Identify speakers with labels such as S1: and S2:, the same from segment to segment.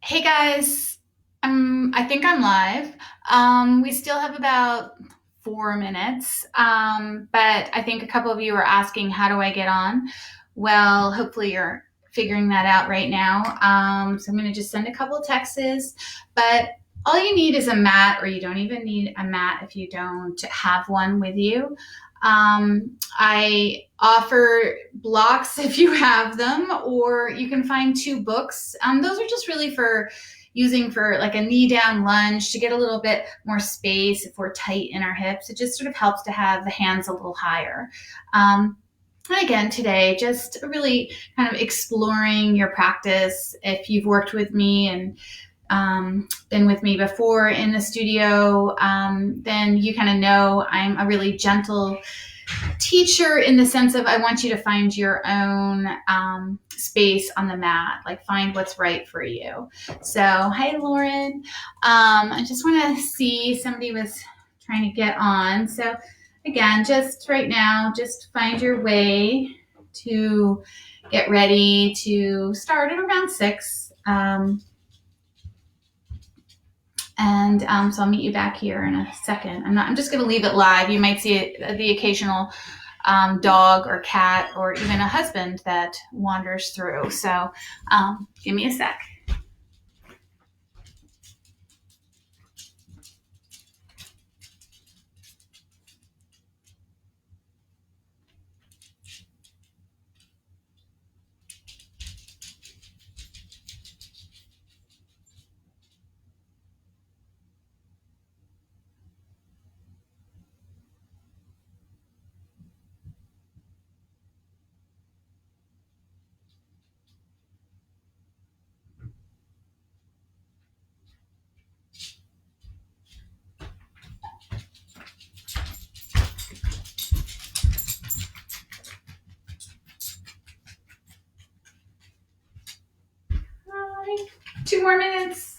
S1: Hey guys, I think I'm live. We still have about 4 minutes, but I think a couple of you are asking, how do I get on? Well, hopefully you're figuring that out right now. So I'm going to just send a couple texts, but all you need is a mat, or you don't even need a mat if you don't have one with you. I offer blocks if you have them, or you can find 2 books. Those are just really for using for like a knee down lunge to get a little bit more space if we're tight in our hips. It just sort of helps to have the hands a little higher. And again, today, just really kind of exploring your practice. If you've worked with me and been with me before in the studio, then you kind of know I'm a really gentle teacher in the sense of I want you to find your own space on the mat, like find what's right for you. So, hi, Lauren. I just want to see, somebody was trying to get on. So, again, just right now, just find your way to get ready to start at around 6. So I'll meet you back here in a second. I'm just going to leave it live. You might see the occasional dog or cat or even a husband that wanders through. So give me a sec. Hi. 2 more minutes.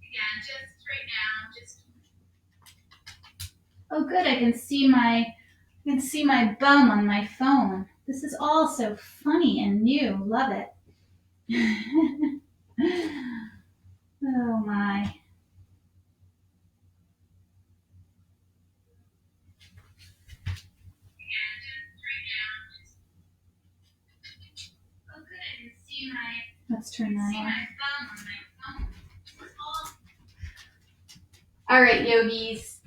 S1: Again, just right now, just oh, good. I can see my bum on my phone. This is all so funny and new. Love it. Oh my. Oh, good. I can see my. Let's turn that on. All right, yogis.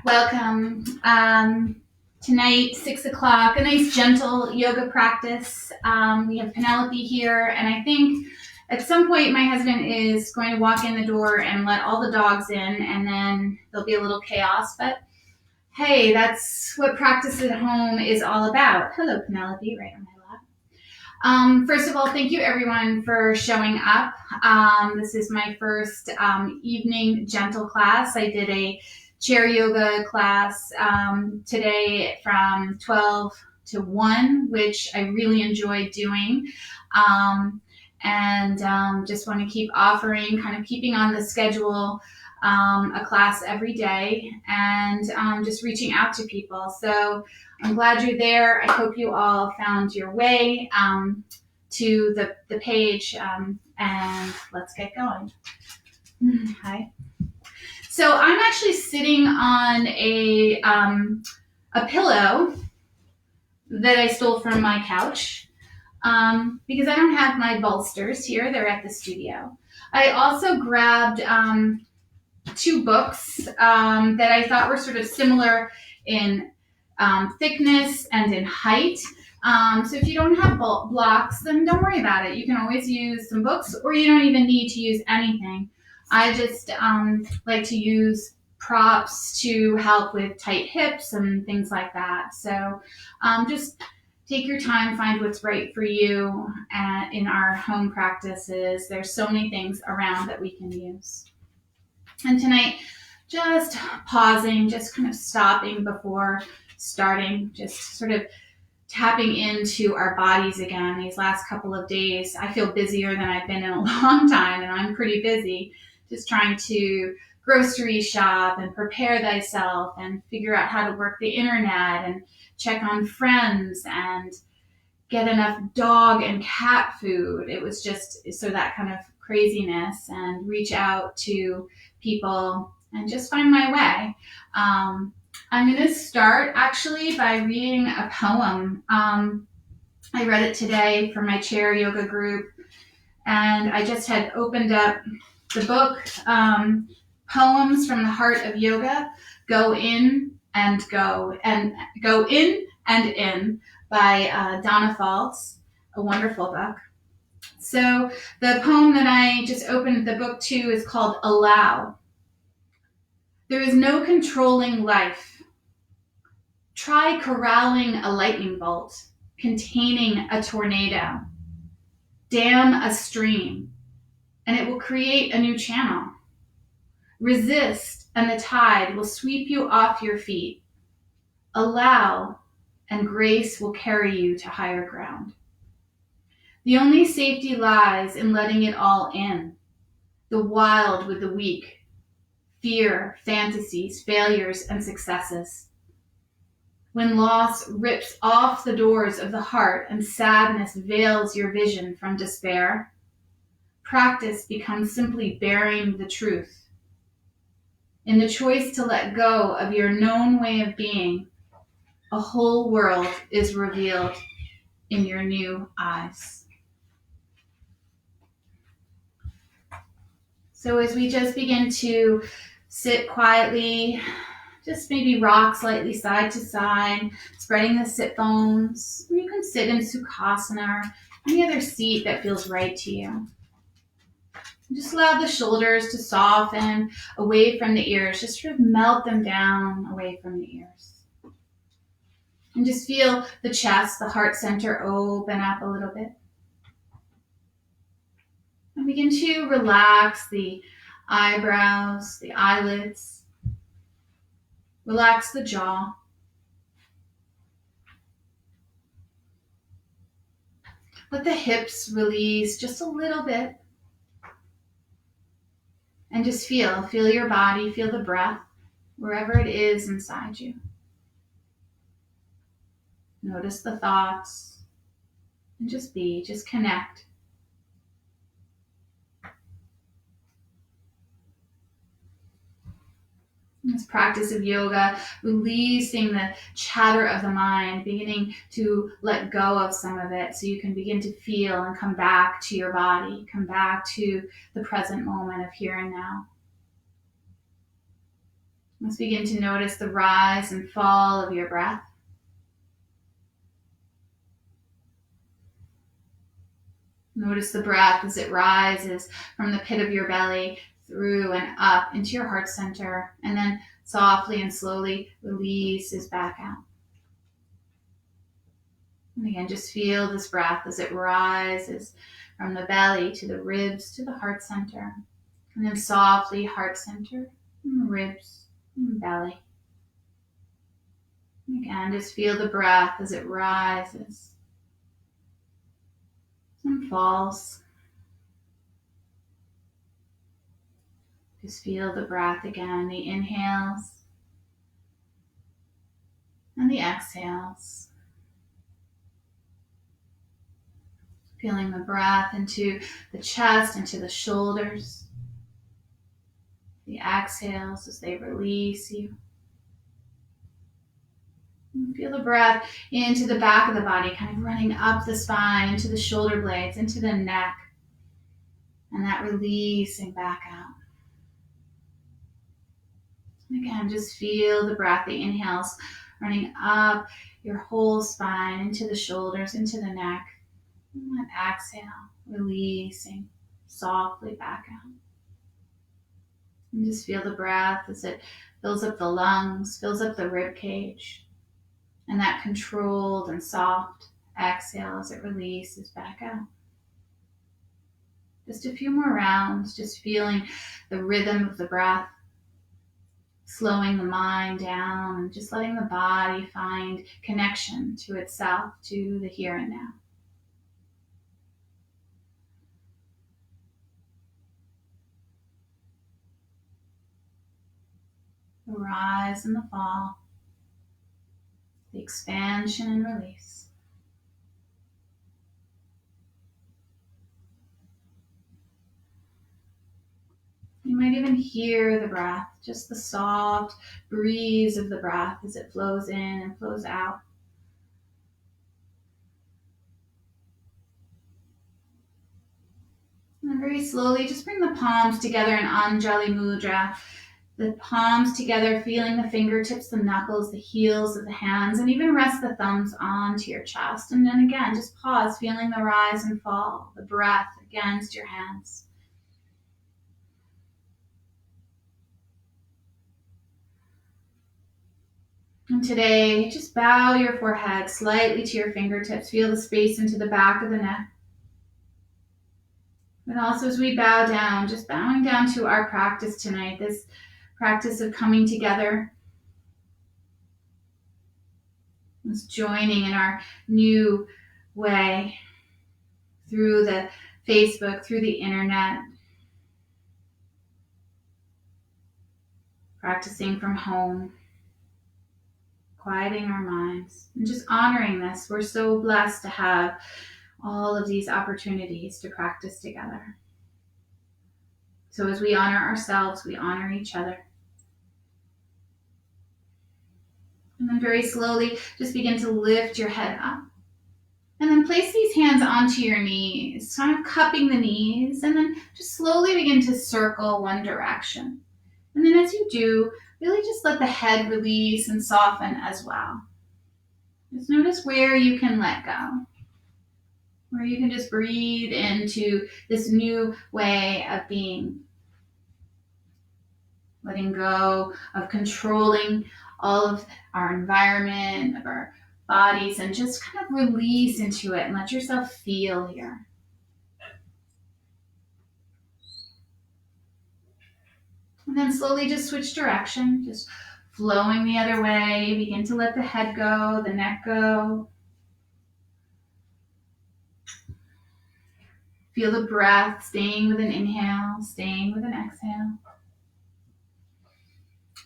S1: Welcome. Tonight, 6 o'clock, a nice gentle yoga practice. We have Penelope here, and I think at some point my husband is going to walk in the door and let all the dogs in, and then there'll be a little chaos. But hey, that's what practice at home is all about. Hello, Penelope, right on my lap. First of all, thank you everyone for showing up. This is my first evening gentle class. I did a chair yoga class today from 12 to 1, which I really enjoyed doing. Just want to keep offering, kind of keeping on the schedule, a class every day, and just reaching out to people. So I'm glad you're there. I hope you all found your way to the page, and let's get going. Hi. So I'm actually sitting on a pillow that I stole from my couch because I don't have my bolsters here. They're at the studio. I also grabbed 2 books that I thought were sort of similar in thickness and in height. So if you don't have blocks, then don't worry about it. You can always use some books, or you don't even need to use anything. I just like to use props to help with tight hips and things like that. So just take your time, find what's right for you. And in our home practices, there's so many things around that we can use. And tonight, just pausing, just kind of stopping before starting, just sort of tapping into our bodies again. These last couple of days, I feel busier than I've been in a long time, and I'm pretty busy, just trying to grocery shop and prepare thyself and figure out how to work the internet and check on friends and get enough dog and cat food. It was just so that kind of craziness, and reach out to people and just find my way. I'm going to start actually by reading a poem. I read it today for my chair yoga group, and I just had opened up the book, Poems from the Heart of Yoga, Go In and Go, and Go In and In by Donna Faltz, a wonderful book. So the poem that I just opened the book to is called Allow. There is no controlling life. Try corralling a lightning bolt, containing a tornado. Dam a stream, and it will create a new channel. Resist, and the tide will sweep you off your feet. Allow, and grace will carry you to higher ground. The only safety lies in letting it all in. The wild with the weak. Fear, fantasies, failures, and successes. When loss rips off the doors of the heart and sadness veils your vision from despair, practice becomes simply bearing the truth. In the choice to let go of your known way of being, a whole world is revealed in your new eyes. So as we just begin to sit quietly, just maybe rock slightly side to side, spreading the sit bones. You can sit in Sukhasana or any other seat that feels right to you. Just allow the shoulders to soften away from the ears. Just sort of melt them down away from the ears. And just feel the chest, the heart center open up a little bit. And begin to relax the eyebrows, the eyelids. Relax the jaw. Let the hips release just a little bit. And just feel your body, feel the breath, wherever it is inside you. Notice the thoughts, and just connect. In this practice of yoga, releasing the chatter of the mind, beginning to let go of some of it so you can begin to feel and come back to your body, come back to the present moment of here and now. Let's begin to notice the rise and fall of your breath. Notice the breath as it rises from the pit of your belly through and up into your heart center, and then softly and slowly releases back out. And again, just feel this breath as it rises from the belly to the ribs to the heart center, and then softly heart center, and ribs, and belly. And again, just feel the breath as it rises and falls. Just feel the breath again, the inhales and the exhales. Feeling the breath into the chest, into the shoulders. The exhales as they release you. And feel the breath into the back of the body, kind of running up the spine, into the shoulder blades, into the neck. And that releasing back out. And again, just feel the breath, the inhales running up your whole spine, into the shoulders, into the neck. And then exhale, releasing softly back out. And just feel the breath as it fills up the lungs, fills up the rib cage. And that controlled and soft exhale as it releases back out. Just a few more rounds, just feeling the rhythm of the breath, slowing the mind down and just letting the body find connection to itself, to the here and now. The rise and the fall, the expansion and release. You might even hear the breath, just the soft breeze of the breath as it flows in and flows out. And then very slowly, just bring the palms together in Anjali Mudra. The palms together, feeling the fingertips, the knuckles, the heels of the hands, and even rest the thumbs onto your chest. And then again, just pause, feeling the rise and fall, the breath against your hands. And today, just bow your forehead slightly to your fingertips. Feel the space into the back of the neck. And also as we bow down, just bowing down to our practice tonight, this practice of coming together, this joining in our new way through the Facebook, through the internet, practicing from home, quieting our minds, and just honoring this. We're so blessed to have all of these opportunities to practice together. So as we honor ourselves, we honor each other. And then very slowly, just begin to lift your head up. And then place these hands onto your knees, kind of cupping the knees, and then just slowly begin to circle one direction. And then as you do, really just let the head release and soften as well. Just notice where you can let go, where you can just breathe into this new way of being. Letting go of controlling all of our environment, of our bodies, and just kind of release into it and let yourself feel here. And then slowly just switch direction, just flowing the other way. Begin to let the head go, the neck go. Feel the breath staying with an inhale, staying with an exhale.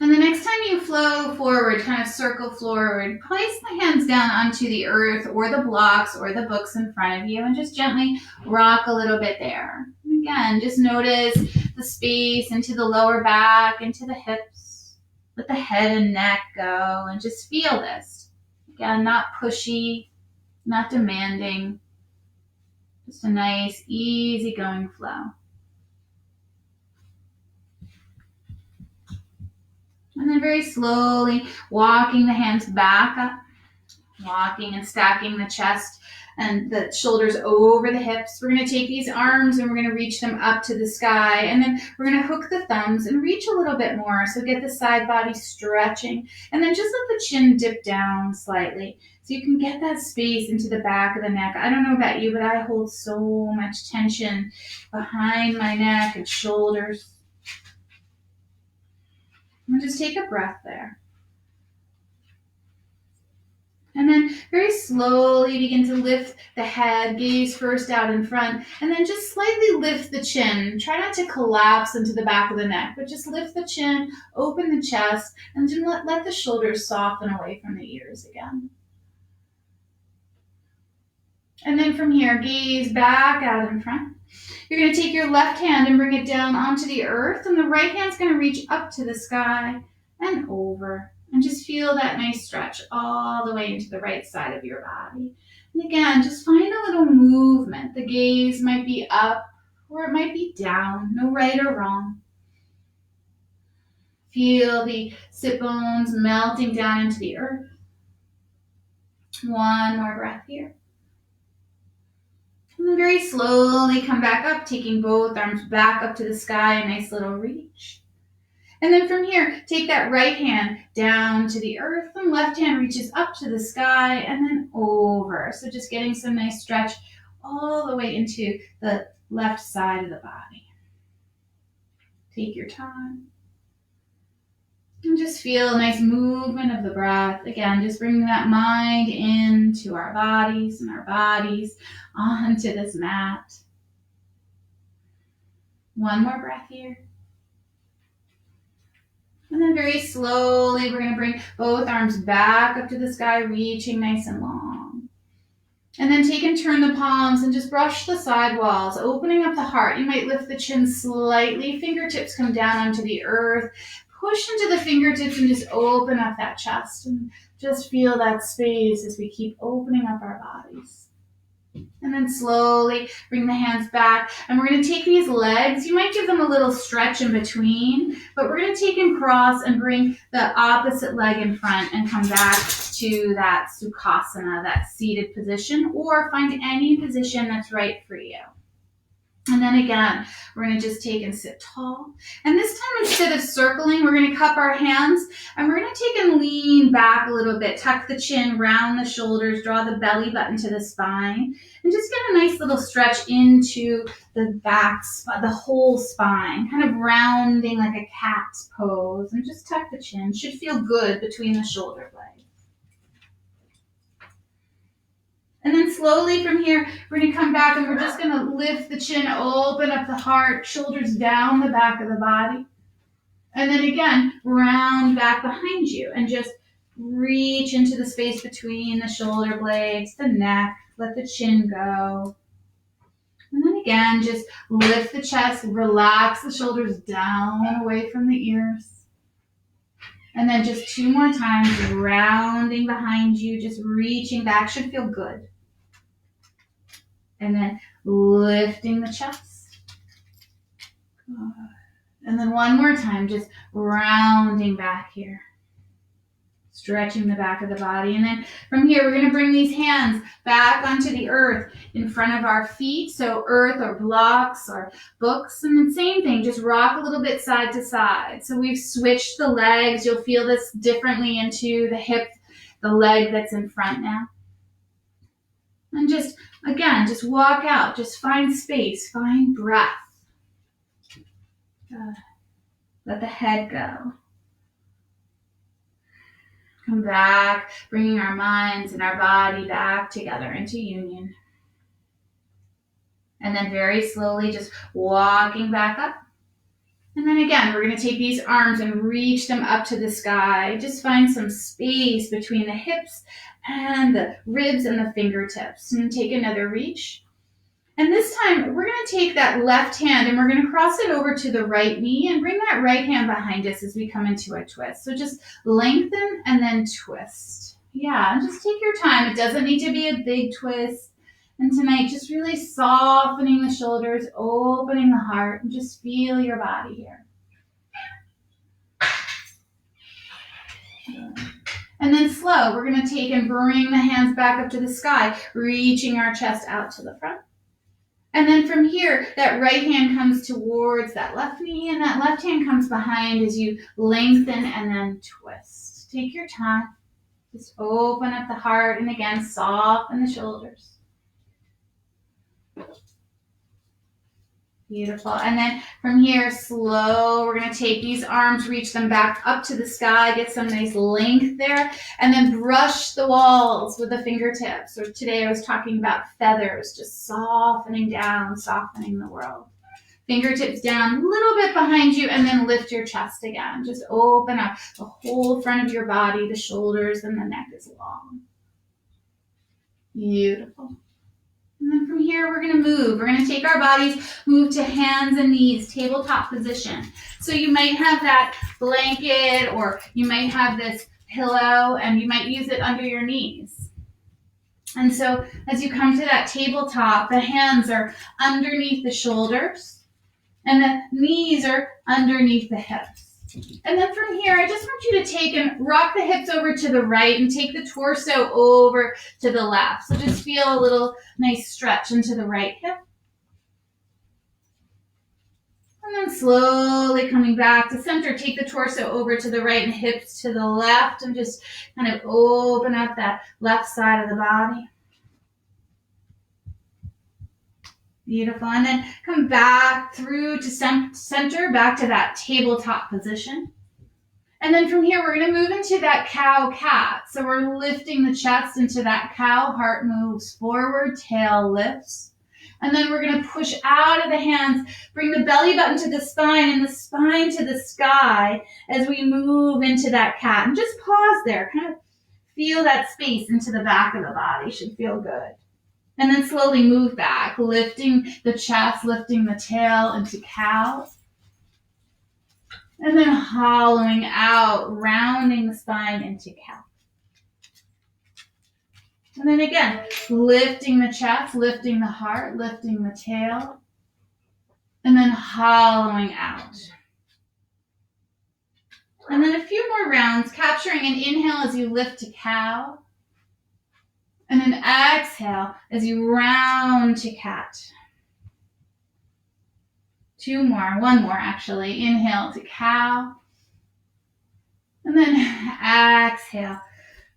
S1: And the next time you flow forward, kind of circle forward, place the hands down onto the earth or the blocks or the books in front of you and just gently rock a little bit there. And again, just notice the space into the lower back, into the hips. Let the head and neck go and just feel this. Again, not pushy, not demanding. Just a nice, easygoing flow. And then very slowly walking the hands back up, walking and stacking the chest and the shoulders over the hips. We're going to take these arms and we're going to reach them up to the sky. And then we're going to hook the thumbs and reach a little bit more. So get the side body stretching. And then just let the chin dip down slightly. So you can get that space into the back of the neck. I don't know about you, but I hold so much tension behind my neck and shoulders. And just take a breath there. And then very slowly begin to lift the head, gaze first out in front, and then just slightly lift the chin. Try not to collapse into the back of the neck, but just lift the chin, open the chest, and then let the shoulders soften away from the ears again. And then from here, gaze back out in front. You're going to take your left hand and bring it down onto the earth, and the right hand's going to reach up to the sky and over. And just feel that nice stretch all the way into the right side of your body. And again, just find a little movement. The gaze might be up or it might be down, no right or wrong. Feel the sit bones melting down into the earth. One more breath here. And then very slowly come back up, taking both arms back up to the sky, a nice little reach. And then from here, take that right hand down to the earth and left hand reaches up to the sky and then over. So just getting some nice stretch all the way into the left side of the body. Take your time. And just feel a nice movement of the breath. Again, just bringing that mind into our bodies and our bodies onto this mat. One more breath here. And then very slowly, we're going to bring both arms back up to the sky, reaching nice and long. And then take and turn the palms and just brush the side walls, opening up the heart. You might lift the chin slightly, fingertips come down onto the earth. Push into the fingertips and just open up that chest. And just feel that space as we keep opening up our bodies. And then slowly bring the hands back. And we're going to take these legs. You might give them a little stretch in between, but we're going to take and cross and bring the opposite leg in front and come back to that Sukhasana, that seated position, or find any position that's right for you. And then again, we're going to just take and sit tall. And this time, instead of circling, we're going to cup our hands and we're going to take and lean back a little bit, tuck the chin, round the shoulders, draw the belly button to the spine, and just get a nice little stretch into the back, the whole spine, kind of rounding like a cat's pose. And just tuck the chin. Should feel good between the shoulder blades. And then slowly from here, we're going to come back and we're just going to lift the chin, open up the heart, shoulders down the back of the body. And then again, round back behind you and just reach into the space between the shoulder blades, the neck, let the chin go. And then again, just lift the chest, relax the shoulders down away from the ears. And then just 2 more times, rounding behind you, just reaching back, should feel good. And then lifting the chest. Good. And then one more time, just rounding back here. Stretching the back of the body. And then from here, we're going to bring these hands back onto the earth in front of our feet. So earth or blocks or books. And then same thing, just rock a little bit side to side. So we've switched the legs. You'll feel this differently into the hip, the leg that's in front now. And just, again, just walk out. Just find space. Find breath. Good. Let the head go. Come back, bringing our minds and our body back together into union. And then very slowly just walking back up. And then again, we're going to take these arms and reach them up to the sky. Just find some space between the hips and the ribs and the fingertips. And take another reach. And this time, we're going to take that left hand and we're going to cross it over to the right knee and bring that right hand behind us as we come into a twist. So just lengthen and then twist. Yeah, and just take your time. It doesn't need to be a big twist. And tonight, just really softening the shoulders, opening the heart, and just feel your body here. And then slow, we're going to take and bring the hands back up to the sky, reaching our chest out to the front. And then from here, that right hand comes towards that left knee, and that left hand comes behind as you lengthen and then twist. Take your time. Just open up the heart, and again, soften the shoulders. Beautiful. And then from here, slow, we're going to take these arms, reach them back up to the sky, get some nice length there, and then brush the walls with the fingertips. So today I was talking about feathers, just softening down, softening the world. Fingertips down, a little bit behind you, and then lift your chest again. Just open up the whole front of your body, the shoulders, and the neck is long. Beautiful. And then from here, we're going to move. We're going to take our bodies, move to hands and knees, tabletop position. So you might have that blanket or you might have this pillow and you might use it under your knees. And so as you come to that tabletop, the hands are underneath the shoulders and the knees are underneath the hips. And then from here, I just want you to take and rock the hips over to the right and take the torso over to the left. So just feel a little nice stretch into the right hip. And then slowly coming back to center, take the torso over to the right and hips to the left and just kind of open up that left side of the body. Beautiful. And then come back through to center, back to that tabletop position. And then from here, we're going to move into that cow-cat. So we're lifting the chest into that cow. Heart moves forward, tail lifts. And then we're going to push out of the hands, bring the belly button to the spine and the spine to the sky as we move into that cat. And just pause there. Kind of feel that space into the back of the body. Should feel good. And then slowly move back, lifting the chest, lifting the tail into cow. And then hollowing out, rounding the spine into cow. And then again, lifting the chest, lifting the heart, lifting the tail. And then hollowing out. And then a few more rounds, capturing an inhale as you lift to cow. And an exhale as you round to cat. Two more, one more actually. Inhale to cow. And then exhale,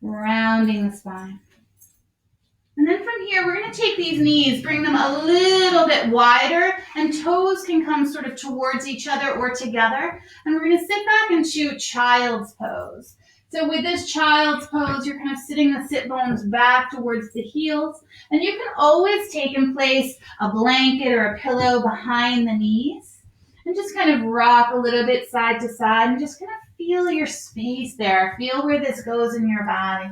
S1: rounding the spine. And then from here, we're going to take these knees, bring them a little bit wider, and toes can come sort of towards each other or together. And we're going to sit back into child's pose. So with this child's pose, you're kind of sitting the sit bones back towards the heels. And you can always take and place a blanket or a pillow behind the knees. And just kind of rock a little bit side to side and just kind of feel your space there. Feel where this goes in your body.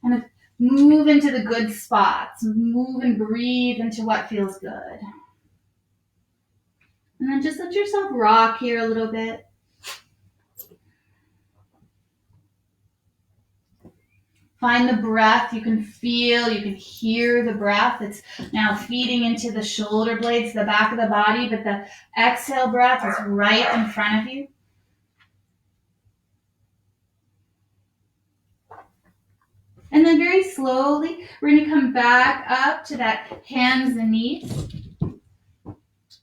S1: Kind of move into the good spots. Move and breathe into what feels good. And then just let yourself rock here a little bit. Find the breath. You can feel, you can hear the breath. It's now feeding into the shoulder blades, the back of the body, but the exhale breath is right in front of you. And then very slowly, we're going to come back up to that hands and knees.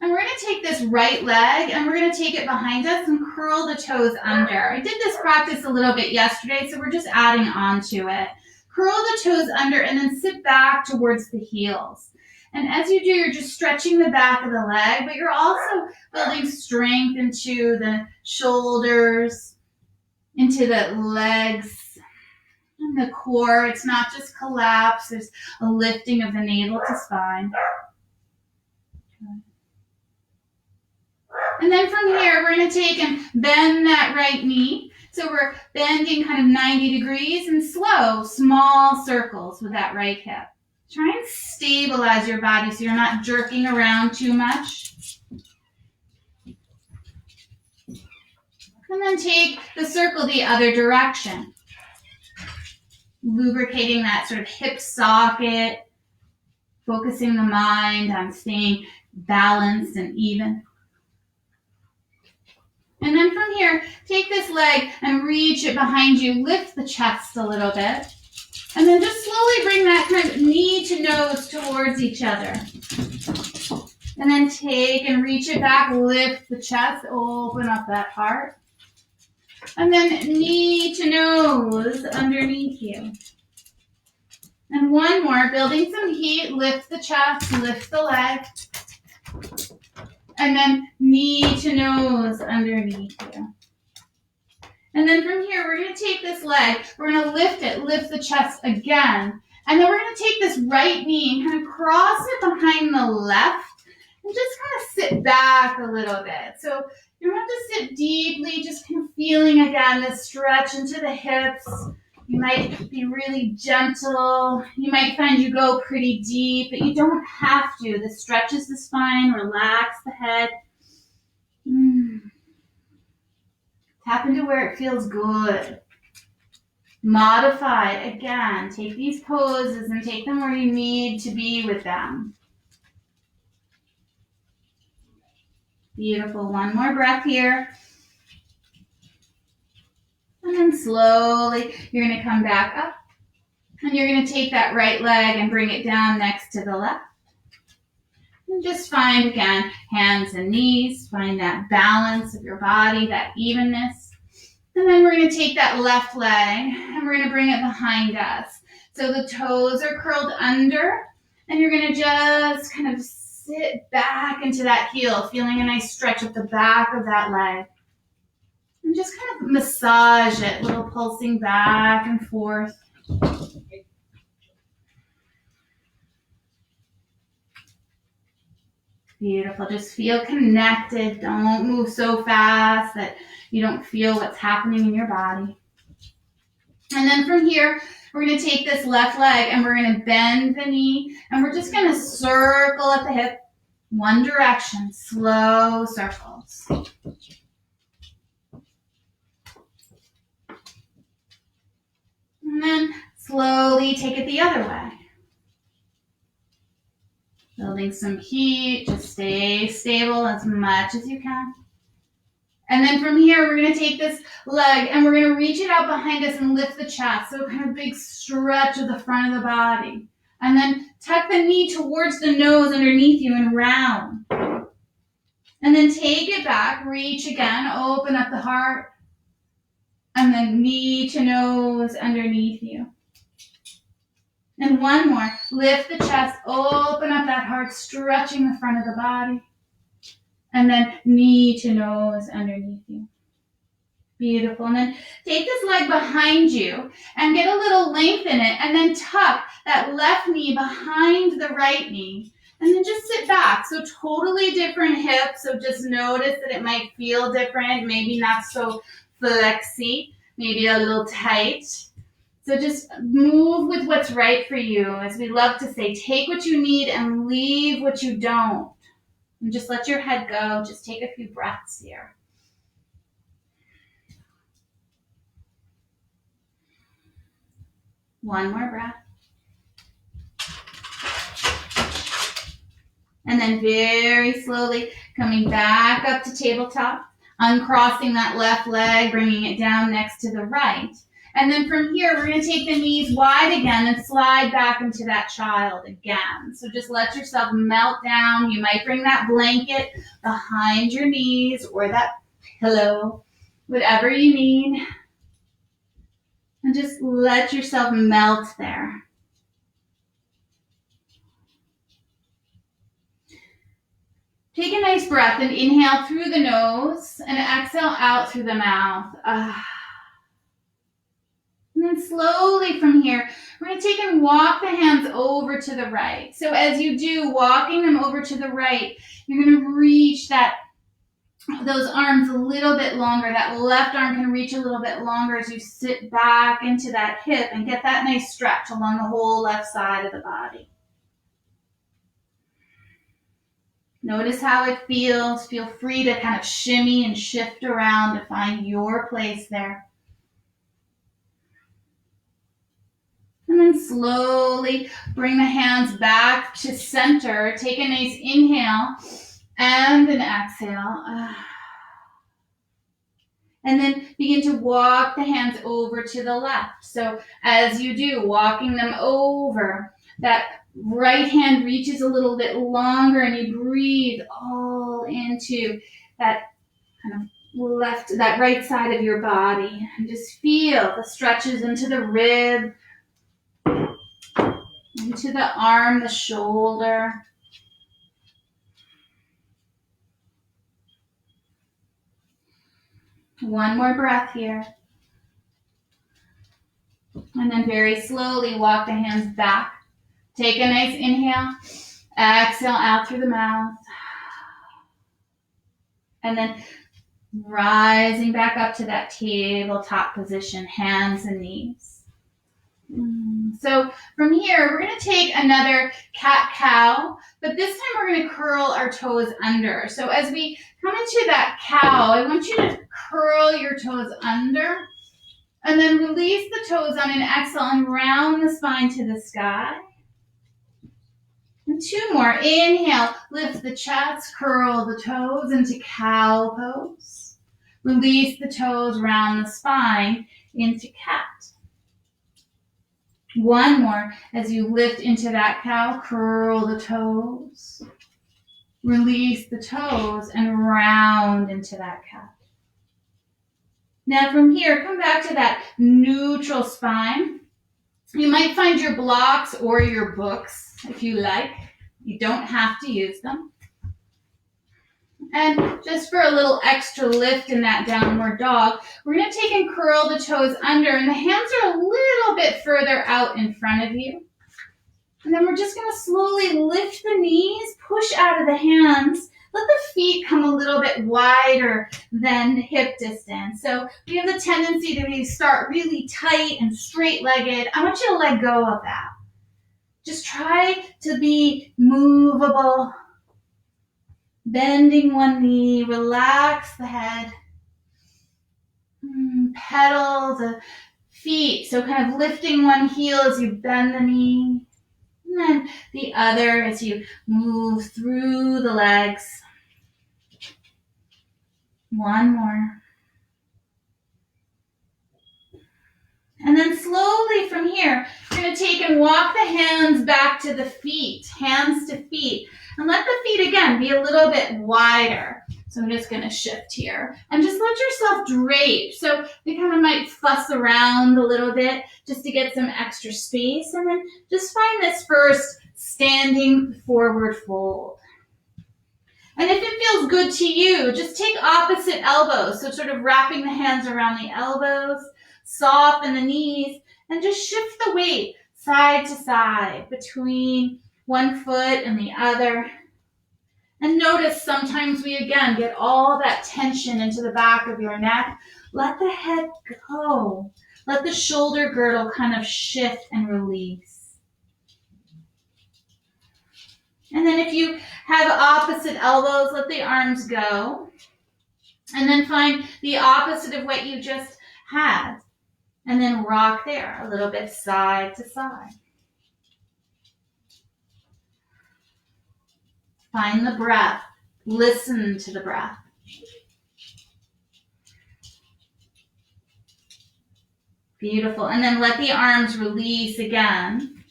S1: And we're going to take this right leg and we're going to take it behind us and curl the toes under. I did this practice a little bit yesterday, so we're just adding on to it. Curl the toes under and then sit back towards the heels. And as you do, you're just stretching the back of the leg, but you're also building strength into the shoulders, into the legs, and the core. It's not just collapse. There's a lifting of the navel to spine. And then from here, we're going to take and bend that right knee. So we're bending kind of 90 degrees and slow, small circles with that right hip. Try and stabilize your body so you're not jerking around too much. And then take the circle the other direction. Lubricating that sort of hip socket, focusing the mind on staying balanced and even. And then from here, take this leg and reach it behind you. Lift the chest a little bit. And then just slowly bring that kind of knee to nose towards each other. And then take and reach it back. Lift the chest. Open up that heart. And then knee to nose underneath you. And one more. Building some heat. Lift the chest. Lift the leg. And then knee to nose underneath you. And then from here, we're going to take this leg. We're going to lift it, lift the chest again. And then we're going to take this right knee and kind of cross it behind the left and just kind of sit back a little bit. So you don't have to sit deeply, just kind of feeling again the stretch into the hips. You might be really gentle. You might find you go pretty deep, but you don't have to. This stretches the spine, relax the head. Tap into where it feels good. Modify again. Take these poses and take them where you need to be with them. Beautiful. One more breath here. And then slowly, you're going to come back up. And you're going to take that right leg and bring it down next to the left. And just find, again, hands and knees. Find that balance of your body, that evenness. And then we're going to take that left leg and we're going to bring it behind us. So the toes are curled under. And you're going to just kind of sit back into that heel, feeling a nice stretch at the back of that leg. And just kind of massage it, a little pulsing back and forth. Beautiful. Just feel connected. Don't move so fast that you don't feel what's happening in your body. And then from here, we're going to take this left leg and we're going to bend the knee and we're just going to circle at the hip. One direction, slow circles. And then slowly take it the other way. Building some heat, just stay stable as much as you can. And then from here, we're going to take this leg and we're going to reach it out behind us and lift the chest. So kind of big stretch of the front of the body. And then tuck the knee towards the nose underneath you and round. And then take it back, reach again, open up the heart. And then knee to nose underneath you. And one more. Lift the chest, open up that heart, stretching the front of the body. And then knee to nose underneath you. Beautiful. And then take this leg behind you and get a little length in it. And then tuck that left knee behind the right knee. And then just sit back. So totally different hips. So just notice that it might feel different. Maybe not so flexy. Maybe a little tight. So just move with what's right for you. As we love to say, take what you need and leave what you don't. And just let your head go. Just take a few breaths here. One more breath. And then very slowly coming back up to tabletop, uncrossing that left leg, bringing it down next to the right. And then from here, we're going to take the knees wide again and slide back into that child again. So just let yourself melt down. You might bring that blanket behind your knees or that pillow, whatever you need. And just let yourself melt there. Take a nice breath and inhale through the nose and exhale out through the mouth. And then slowly from here, we're going to take and walk the hands over to the right. So as you do, walking them over to the right, you're going to reach those arms a little bit longer. That left arm can reach a little bit longer as you sit back into that hip and get that nice stretch along the whole left side of the body. Notice how it feels. Feel free to kind of shimmy and shift around to find your place there. And then slowly bring the hands back to center. Take a nice inhale and an exhale. And then begin to walk the hands over to the left. So as you do, walking them over, that right hand reaches a little bit longer and you breathe all into that kind of left, that right side of your body. And just feel the stretches into the rib, into the arm, the shoulder. One more breath here. And then very slowly walk the hands back. Take a nice inhale. Exhale out through the mouth. And then rising back up to that tabletop position, hands and knees. So from here, we're going to take another cat-cow, but this time we're going to curl our toes under. So as we come into that cow, I want you to curl your toes under and then release the toes on an exhale and round the spine to the sky. And two more. Inhale, lift the chest, curl the toes into cow pose. Release the toes around the spine into cat. One more. As you lift into that cow, curl the toes. Release the toes and round into that cat. Now from here, come back to that neutral spine. You might find your blocks or your books if you like. You don't have to use them. And just for a little extra lift in that downward dog, we're going to take and curl the toes under, and the hands are a little bit further out in front of you. And then we're just going to slowly lift the knees, push out of the hands. Let the feet come a little bit wider than hip distance. So we have the tendency to start really tight and straight-legged. I want you to let go of that. Just try to be movable. Bending one knee, relax the head. Pedal the feet. So kind of lifting one heel as you bend the knee. And then the other as you move through the legs. One more. And then slowly from here, you're going to take and walk the hands back to the feet, hands to feet. And let the feet, again, be a little bit wider. So I'm just going to shift here. And just let yourself drape. So you kind of might fuss around a little bit just to get some extra space. And then just find this first standing forward fold. And if it feels good to you, just take opposite elbows. So sort of wrapping the hands around the elbows, soften the knees, and just shift the weight side to side between one foot and the other. And notice sometimes we again get all that tension into the back of your neck. Let the head go. Let the shoulder girdle kind of shift and release. And then if you have opposite elbows, let the arms go. And then find the opposite of what you just had. And then rock there a little bit side to side. Find the breath. Listen to the breath. Beautiful. And then let the arms release again.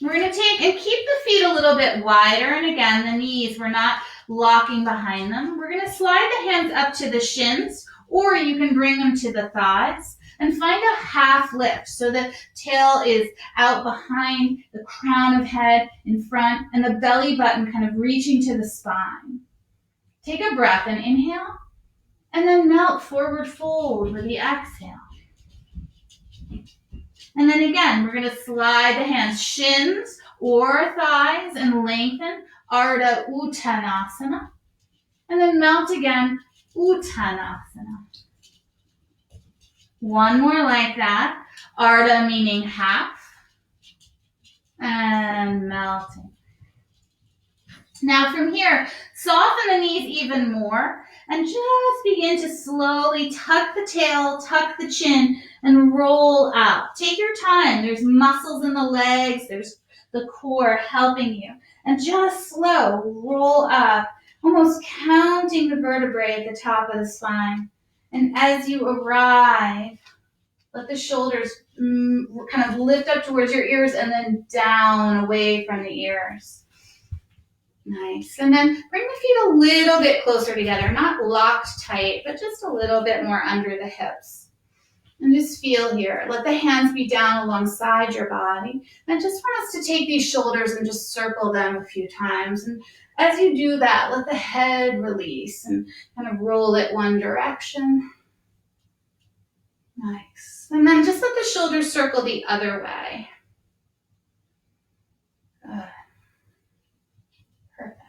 S1: We're going to take and keep the feet a little bit wider. And again, the knees, we're not locking behind them. We're going to slide the hands up to the shins, or you can bring them to the thighs. And find a half lift. So the tail is out behind, the crown of head in front, and the belly button kind of reaching to the spine. Take a breath and inhale, and then melt forward fold with the exhale. And then again, we're going to slide the hands, shins or thighs, and lengthen, Ardha Uttanasana. And then melt again, Uttanasana. One more like that. Ardha meaning half. And melting. Now from here, soften the knees even more. And just begin to slowly tuck the tail, tuck the chin, and roll out. Take your time. There's muscles in the legs. There's the core helping you. And just slow, roll up, almost counting the vertebrae at the top of the spine. And as you arrive, let the shoulders kind of lift up towards your ears and then down away from the ears. Nice. And then bring the feet a little bit closer together, not locked tight, but just a little bit more under the hips. And just feel here. Let the hands be down alongside your body. And I just want us to take these shoulders and just circle them a few times. And as you do that, let the head release and kind of roll it one direction. Nice. And then just let the shoulders circle the other way. Good. Perfect.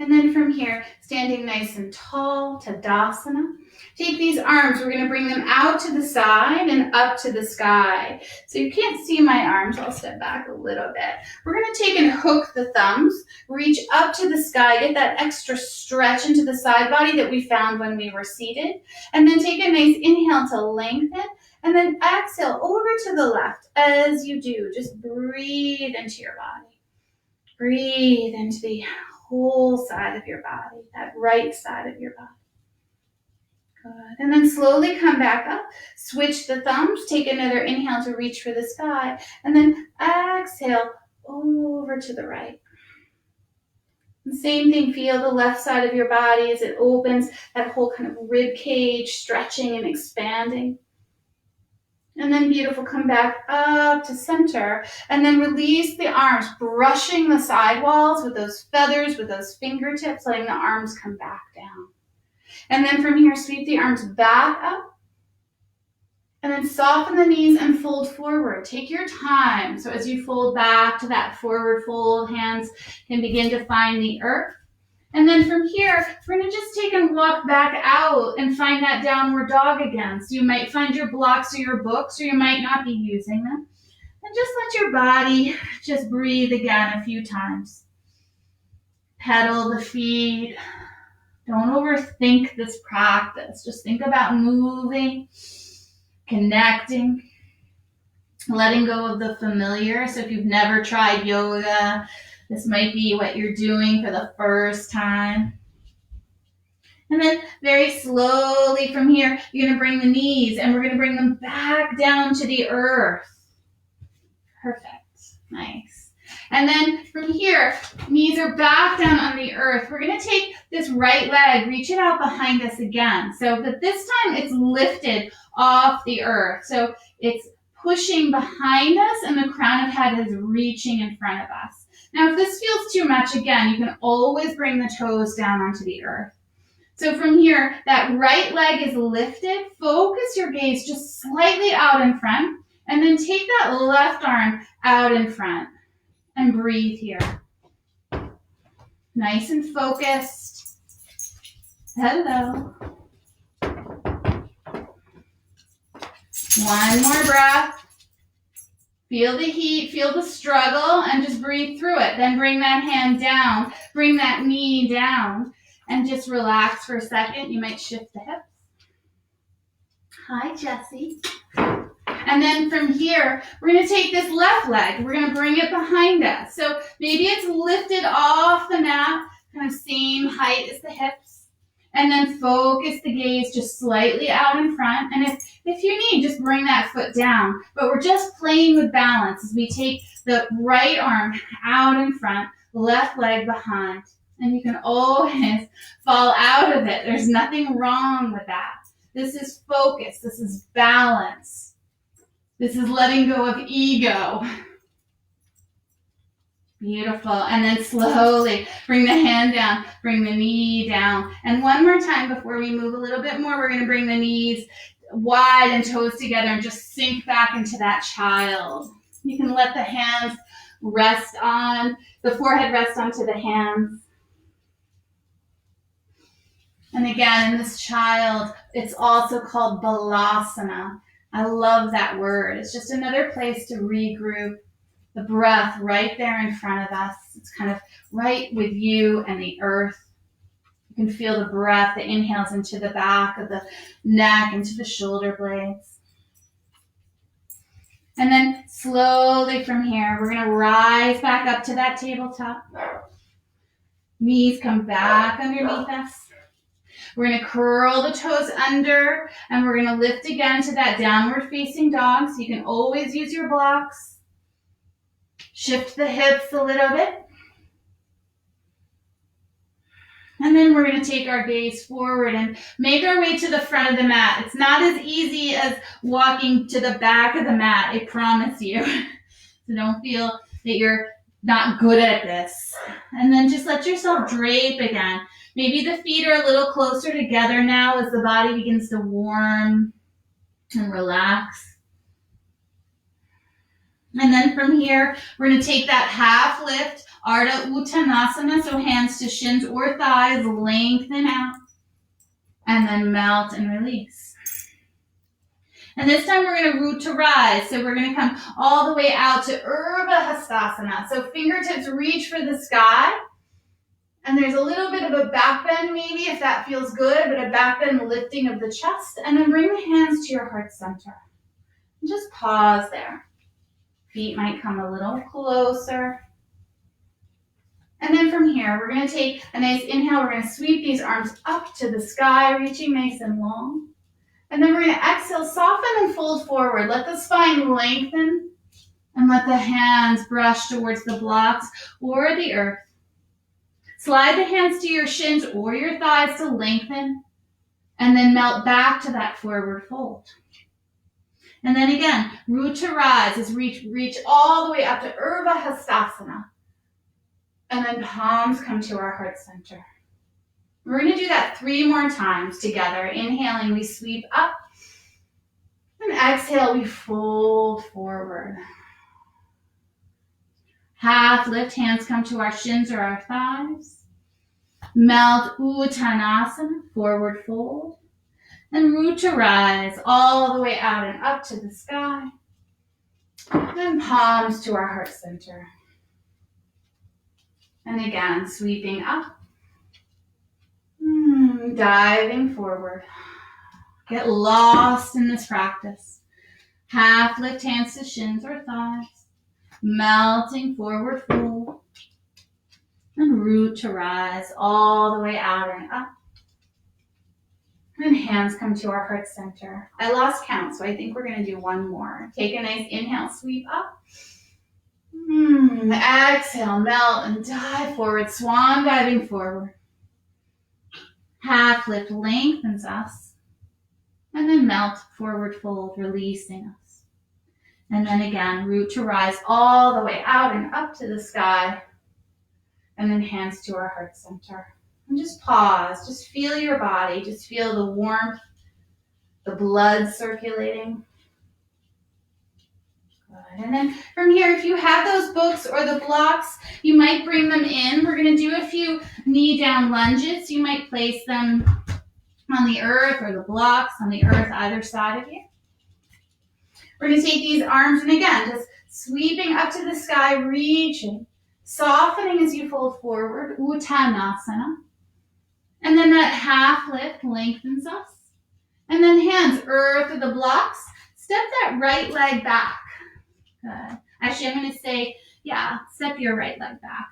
S1: And then from here, standing nice and tall, Tadasana. Take these arms, we're going to bring them out to the side and up to the sky. So you can't see my arms, I'll step back a little bit. We're going to take and hook the thumbs, reach up to the sky, get that extra stretch into the side body that we found when we were seated. And then take a nice inhale to lengthen, and then exhale over to the left. As you do, just breathe into your body. Breathe into the whole side of your body, that right side of your body. Good. And then slowly come back up. Switch the thumbs. Take another inhale to reach for the sky. And then exhale over to the right. And same thing, feel the left side of your body as it opens, that whole kind of rib cage stretching and expanding. And then beautiful, come back up to center. And then release the arms, brushing the side walls with those feathers, with those fingertips, letting the arms come back down. And then from here, sweep the arms back up. And then soften the knees and fold forward. Take your time. So as you fold back to that forward fold, hands can begin to find the earth. And then from here, we're going to just take and walk back out and find that downward dog again. So you might find your blocks or your books, or you might not be using them. And just let your body just breathe again a few times. Pedal the feet. Don't overthink this practice. Just think about moving, connecting, letting go of the familiar. So if you've never tried yoga, this might be what you're doing for the first time. And then very slowly from here, you're going to bring the knees and we're going to bring them back down to the earth. Perfect. Nice. And then from here, knees are back down on the earth. We're going to take this right leg, reach it out behind us again. So that this time it's lifted off the earth. So it's pushing behind us and the crown of head is reaching in front of us. Now, if this feels too much, again, you can always bring the toes down onto the earth. So from here, that right leg is lifted. Focus your gaze just slightly out in front. And then take that left arm out in front. And breathe here. Nice and focused. Hello. One more breath. Feel the heat, feel the struggle, and just breathe through it. Then bring that hand down, bring that knee down, and just relax for a second. You might shift the hips. Hi, Jessie. And then from here, we're going to take this left leg. We're going to bring it behind us. So maybe it's lifted off the mat, kind of same height as the hips. And then focus the gaze just slightly out in front. And if you need, just bring that foot down. But we're just playing with balance as we take the right arm out in front, left leg behind. And you can always fall out of it. There's nothing wrong with that. This is focus. This is balance. This is letting go of ego. Beautiful. And then slowly bring the hand down, bring the knee down. And one more time before we move a little bit more, we're going to bring the knees wide and toes together and just sink back into that child. You can let the hands rest on, the forehead rest onto the hands. And again, in this child, it's also called balasana. I love that word. It's just another place to regroup. The breath right there in front of us. It's kind of right with you and the earth. You can feel the breath, the inhales into the back of the neck, into the shoulder blades. And then slowly from here, we're going to rise back up to that tabletop. Knees come back underneath us. We're going to curl the toes under, and we're going to lift again to that downward facing dog. So you can always use your blocks. Shift the hips a little bit. And then we're going to take our gaze forward and make our way to the front of the mat. It's not as easy as walking to the back of the mat, I promise you. So don't feel that you're not good at this. And then just let yourself drape again. Maybe the feet are a little closer together now as the body begins to warm and relax. And then from here, we're going to take that half lift, Ardha Uttanasana, so hands to shins or thighs, lengthen out, and then melt and release. And this time we're going to root to rise. So we're going to come all the way out to Urdhva Hastasana. So fingertips reach for the sky. And there's a little bit of a back bend maybe if that feels good, but a back bend lifting of the chest. And then bring the hands to your heart center. And just pause there. Feet might come a little closer. And then from here, we're going to take a nice inhale. We're going to sweep these arms up to the sky, reaching nice and long. And then we're going to exhale, soften and fold forward. Let the spine lengthen and let the hands brush towards the blocks or the earth. Slide the hands to your shins or your thighs to lengthen and then melt back to that forward fold. And then again, root to rise is reach all the way up to Urdhva Hastasana. And then palms come to our heart center. We're going to do that 3 more times together. Inhaling, we sweep up. And exhale, we fold forward. Half lift, hands come to our shins or our thighs. Melt Uttanasana, forward fold. And root to rise all the way out and up to the sky. And palms to our heart center. And again, sweeping up. Diving forward. Get lost in this practice. Half lift, hands to shins or thighs. Melting forward fold. And root to rise all the way out and up. And hands come to our heart center. I lost count, so I think we're going to do 1 more. Take a nice inhale, sweep up. Exhale, melt and dive forward. Swan diving forward. Half lift lengthens us. And then melt, forward fold, releasing us. And then again, root to rise all the way out and up to the sky. And then hands to our heart center. And just pause, just feel your body, just feel the warmth, the blood circulating. Good. And then from here, if you have those books or the blocks, you might bring them in. We're going to do a few knee down lunges. You might place them on the earth or the blocks on the earth either side of you. We're going to take these arms and again, just sweeping up to the sky, reaching, softening as you fold forward, Uttanasana. And then that half lift lengthens us. And then hands, earth or the blocks. Step that right leg back. Good. Actually, I'm going to say, step your right leg back.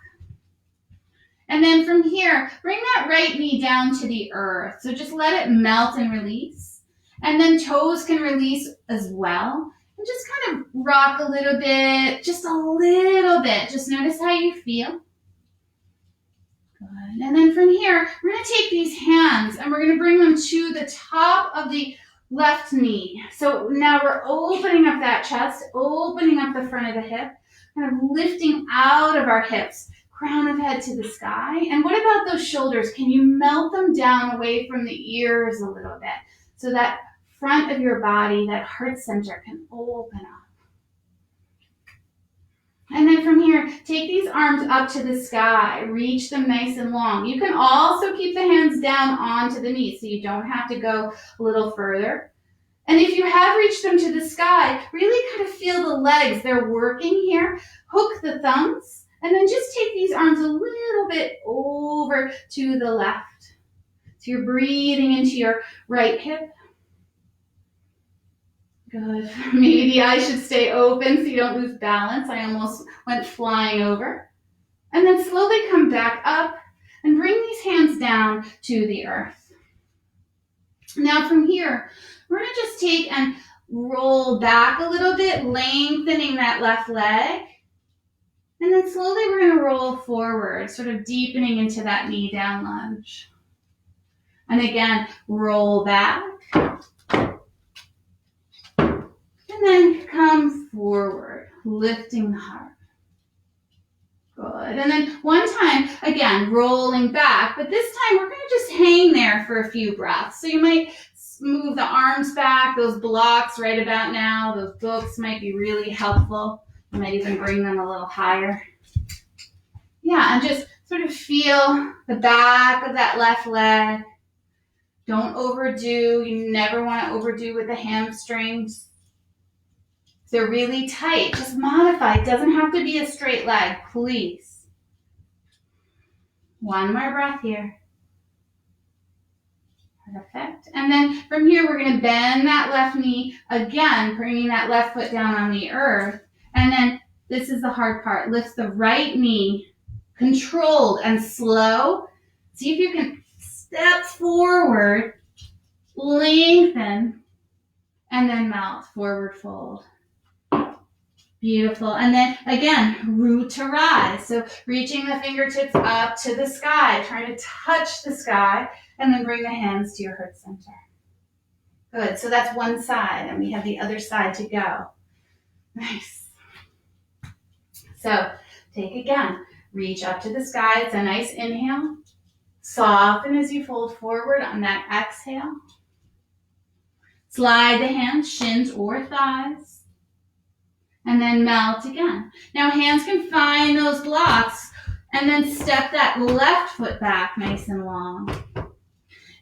S1: And then from here, bring that right knee down to the earth. So just let it melt and release. And then toes can release as well. And just kind of rock a little bit, just a little bit. Just notice how you feel. Good. And then from here, we're going to take these hands and we're going to bring them to the top of the left knee. So now we're opening up that chest, opening up the front of the hip, kind of lifting out of our hips, crown of head to the sky. And what about those shoulders? Can you melt them down away from the ears a little bit so that front of your body, that heart center can open up. And then from here, take these arms up to the sky. Reach them nice and long. You can also keep the hands down onto the knees so you don't have to go a little further. And if you have reached them to the sky, really kind of feel the legs. They're working here. Hook the thumbs. And then just take these arms a little bit over to the left. So you're breathing into your right hip. Good. Maybe the eyes should stay open so you don't lose balance. I almost went flying over. And then slowly come back up and bring these hands down to the earth. Now from here, we're going to just take and roll back a little bit, lengthening that left leg. And then slowly we're going to roll forward, sort of deepening into that knee down lunge. And again, roll back. And then come forward, lifting the heart. Good. And then one time, again, rolling back. But this time, we're going to just hang there for a few breaths. So you might move the arms back. Those blocks right about now, those books might be really helpful. You might even bring them a little higher. Yeah, and just sort of feel the back of that left leg. Don't overdo. You never want to overdo with the hamstrings. They're really tight. Just modify. It doesn't have to be a straight leg, please. One more breath here. Perfect. And then from here, we're going to bend that left knee again, bringing that left foot down on the earth. And then this is the hard part. Lift the right knee, controlled and slow. See if you can step forward, lengthen, and then melt, forward fold. Beautiful. And then again, root to rise. So reaching the fingertips up to the sky, trying to touch the sky, and then bring the hands to your heart center. Good. So that's one side, and we have the other side to go. Nice. So take again. Reach up to the sky. It's a nice inhale. Soften as you fold forward on that exhale. Slide the hands, shins or thighs. And then melt again. Now hands can find those blocks and then step that left foot back nice and long.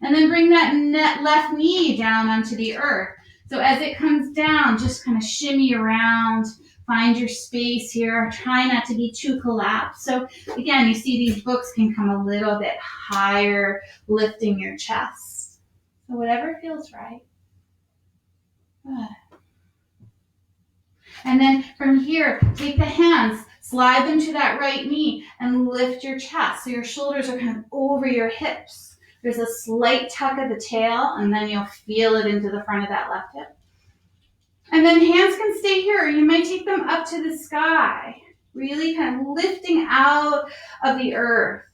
S1: And then bring that left knee down onto the earth. So as it comes down, just kind of shimmy around, find your space here. Try not to be too collapsed. So again, you see these books can come a little bit higher, lifting your chest. So whatever feels right. Good. And then from here, take the hands, slide them to that right knee, and lift your chest. So your shoulders are kind of over your hips. There's a slight tuck of the tail, and then you'll feel it into the front of that left hip. And then hands can stay here. You might take them up to the sky, really kind of lifting out of the earth.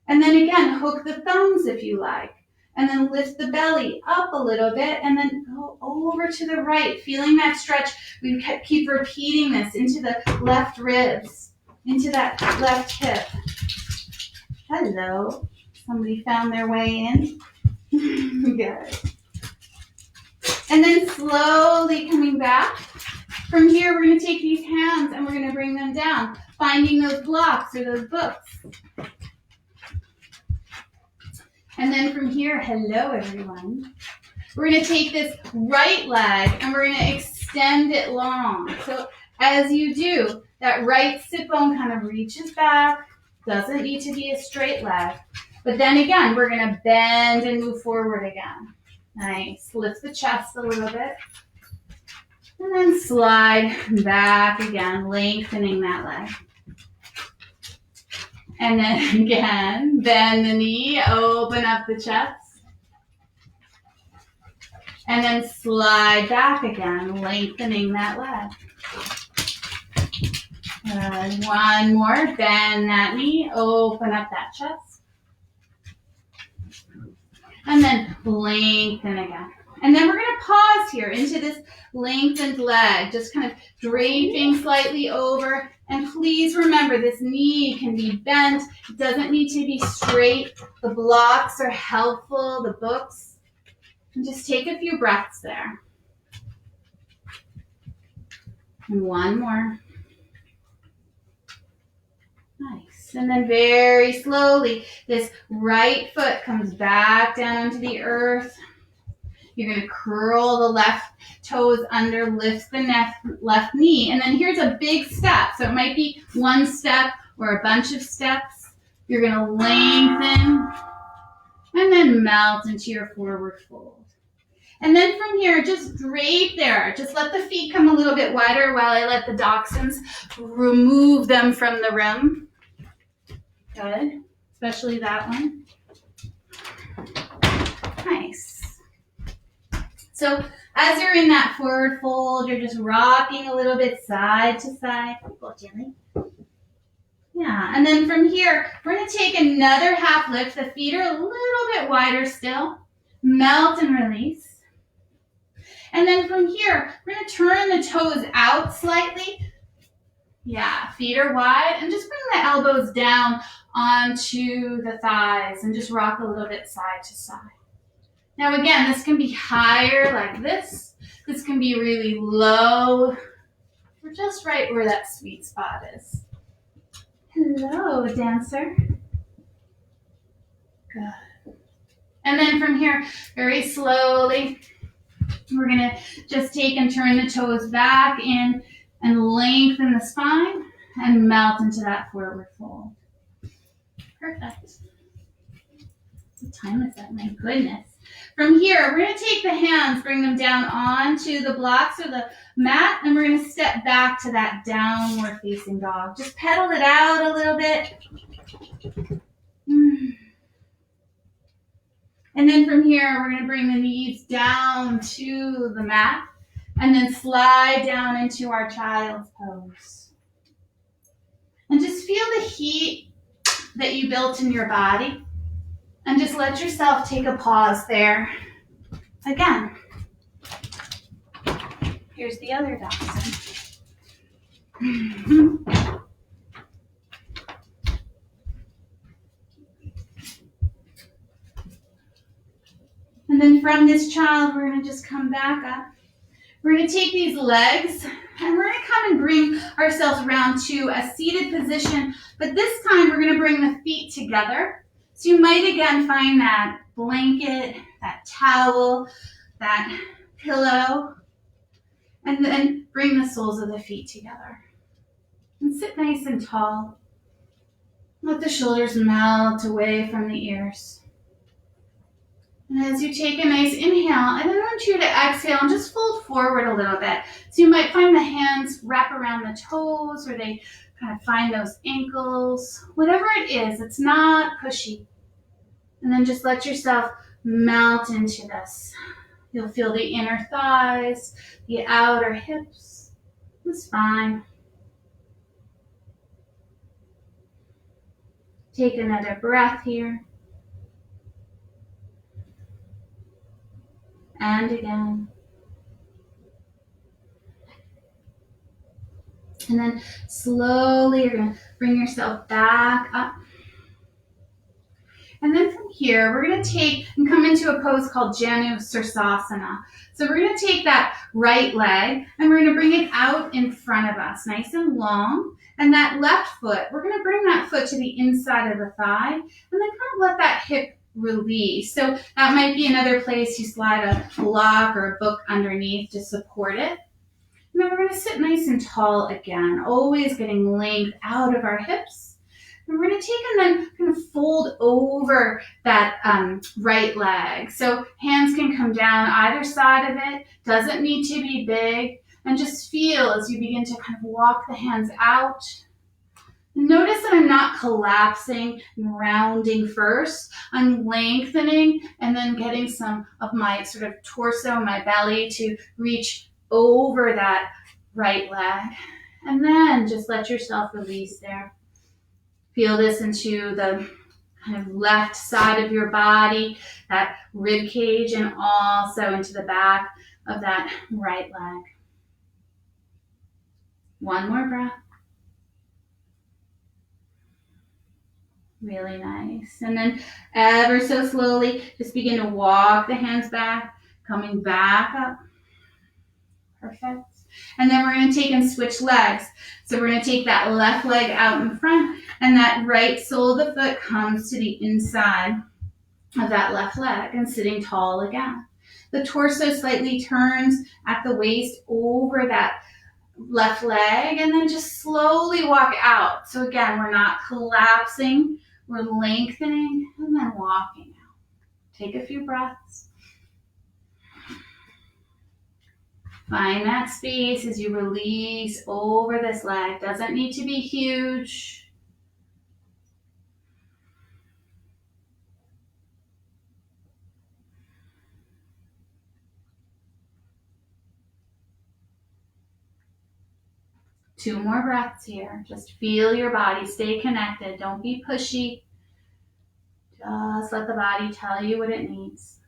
S1: And then again, hook the thumbs if you like. And then lift the belly up a little bit and then go over to the right, feeling that stretch. We keep repeating this into the left ribs, into that left hip. Hello. Somebody found their way in. Good. And then slowly coming back. From here, we're going to take these hands and we're going to bring them down, finding those blocks or those books. And then from here, hello everyone. We're going to take this right leg and we're going to extend it long. So as you do, that right sit bone kind of reaches back. Doesn't need to be a straight leg. But then again, we're going to bend and move forward again. Nice. Lift the chest a little bit. And then slide back again, lengthening that leg. And then again, bend the knee, open up the chest. And then slide back again, lengthening that leg. Good. One more, bend that knee, open up that chest. And then lengthen again. And then we're going to pause here into this lengthened leg, just kind of draping slightly over. And please remember, this knee can be bent. It doesn't need to be straight. The blocks are helpful, the books. And just take a few breaths there. And one more. Nice. And then very slowly, this right foot comes back down onto the earth. You're going to curl the left toes under, lift the left knee. And then here's a big step. So it might be one step or a bunch of steps. You're going to lengthen and then melt into your forward fold. And then from here, just drape there. Just let the feet come a little bit wider while I let the dachshunds remove them from the rim. Good. Especially that one. Nice. So as you're in that forward fold, you're just rocking a little bit side to side. Go gently. Yeah, and then from here, we're going to take another half lift. The feet are a little bit wider still. Melt and release. And then from here, we're going to turn the toes out slightly. Yeah, feet are wide. And just bring the elbows down onto the thighs and just rock a little bit side to side. Now again, this can be higher like this. This can be really low. We're just right where that sweet spot is. Hello, dancer. Good. And then from here, very slowly, we're going to just take and turn the toes back in and lengthen the spine and melt into that forward fold. Perfect. What time is that? My goodness. From here, we're going to take the hands, bring them down onto the blocks or the mat, and we're going to step back to that downward facing dog. Just pedal it out a little bit. And then from here, we're going to bring the knees down to the mat and then slide down into our child's pose. And just feel the heat that you built in your body. And just let yourself take a pause there. Again, here's the other dachshund. And then from this child, we're going to just come back up. We're going to take these legs and we're going to come and bring ourselves around to a seated position. But this time, we're going to bring the feet together. So you might again find that blanket, that towel, that pillow, and then bring the soles of the feet together. And sit nice and tall. Let the shoulders melt away from the ears. And as you take a nice inhale, I then want you to exhale and just fold forward a little bit. So you might find the hands wrap around the toes or they kind of find those ankles. Whatever it is, it's not pushy. And then just let yourself melt into this. You'll feel the inner thighs, the outer hips, the spine. Take another breath here. And again. And then slowly you're going to bring yourself back up. And then from here, we're going to take and come into a pose called Janu Sirsasana. So we're going to take that right leg and we're going to bring it out in front of us, nice and long. And that left foot, we're going to bring that foot to the inside of the thigh and then kind of let that hip release. So that might be another place you slide a block or a book underneath to support it. And then we're going to sit nice and tall again, always getting length out of our hips. And we're going to take and then kind of fold over that right leg. So hands can come down either side of it. Doesn't need to be big. And just feel as you begin to kind of walk the hands out. Notice that I'm not collapsing and rounding first. I'm lengthening and then getting some of my sort of torso, my belly to reach over that right leg. And then just let yourself release there. Feel this into the kind of left side of your body, that rib cage, and also into the back of that right leg. One more breath. Really nice. And then ever so slowly, just begin to walk the hands back, coming back up. Perfect. And then we're going to take and switch legs. So we're going to take that left leg out in front and that right sole of the foot comes to the inside of that left leg and sitting tall again. The torso slightly turns at the waist over that left leg and then just slowly walk out. So again, we're not collapsing, we're lengthening and then walking out. Take a few breaths. Find that space as you release over this leg. Doesn't need to be huge. Two more breaths here. Just feel your body. Stay connected. Don't be pushy. Just let the body tell you what it needs.